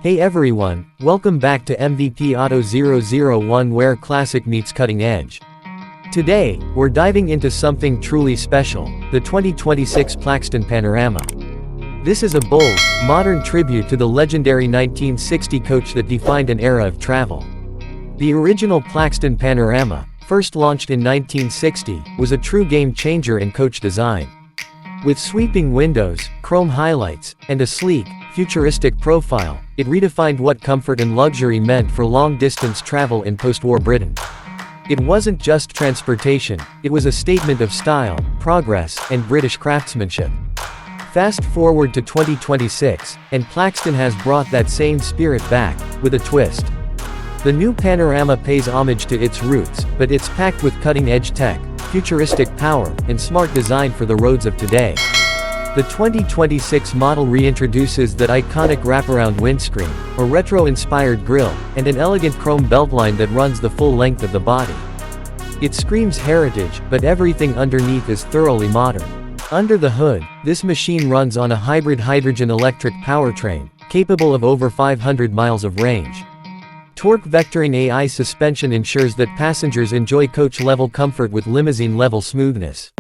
Hey everyone, welcome back to MVP Auto 001 where classic meets cutting edge. Today, we're diving into something truly special, the 2026 Plaxton Panorama. This is a bold, modern tribute to the legendary 1960 coach that defined an era of travel. The original Plaxton Panorama, first launched in 1960, was a true game changer in coach design. With sweeping windows, chrome highlights, and a sleek, futuristic profile, it redefined what comfort and luxury meant for long-distance travel in post-war Britain. It wasn't just transportation, it was a statement of style, progress, and British craftsmanship. Fast forward to 2026, and Plaxton has brought that same spirit back, with a twist. The new Panorama pays homage to its roots, but it's packed with cutting-edge tech, futuristic power, and smart design for the roads of today. The 2026 model reintroduces that iconic wraparound windscreen, a retro-inspired grille, and an elegant chrome beltline that runs the full length of the body. It screams heritage, but everything underneath is thoroughly modern. Under the hood, this machine runs on a hybrid hydrogen-electric powertrain, capable of over 500 miles of range. Torque vectoring AI suspension ensures that passengers enjoy coach-level comfort with limousine-level smoothness.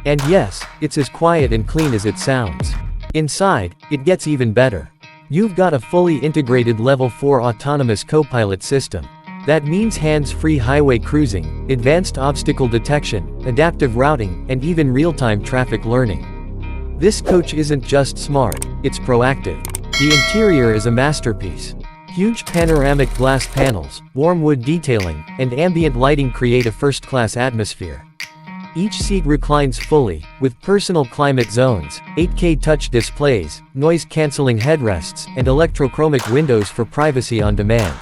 And yes, it's as quiet and clean as it sounds. Inside, it gets even better. You've got a fully integrated Level 4 autonomous co-pilot system. That means hands-free highway cruising, advanced obstacle detection, adaptive routing, and even real-time traffic learning. This coach isn't just smart, it's proactive. The interior is a masterpiece. Huge panoramic glass panels, warm wood detailing, and ambient lighting create a first-class atmosphere. Each seat reclines fully, with personal climate zones, 8K touch displays, noise-canceling headrests, and electrochromic windows for privacy on demand.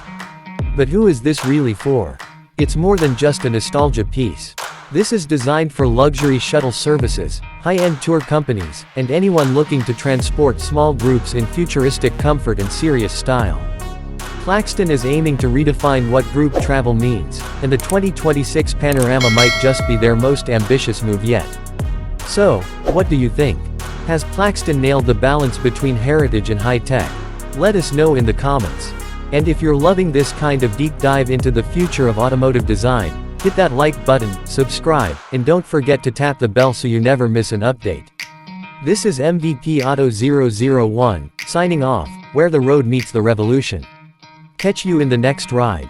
But who is this really for? It's more than just a nostalgia piece. This is designed for luxury shuttle services, high-end tour companies, and anyone looking to transport small groups in futuristic comfort and serious style. Plaxton is aiming to redefine what group travel means, and the 2026 Panorama might just be their most ambitious move yet. So, what do you think? Has Plaxton nailed the balance between heritage and high-tech? Let us know in the comments. And if you're loving this kind of deep dive into the future of automotive design, hit that like button, subscribe, and don't forget to tap the bell so you never miss an update. This is MVP Auto 001, signing off, where the road meets the revolution. Catch you in the next ride.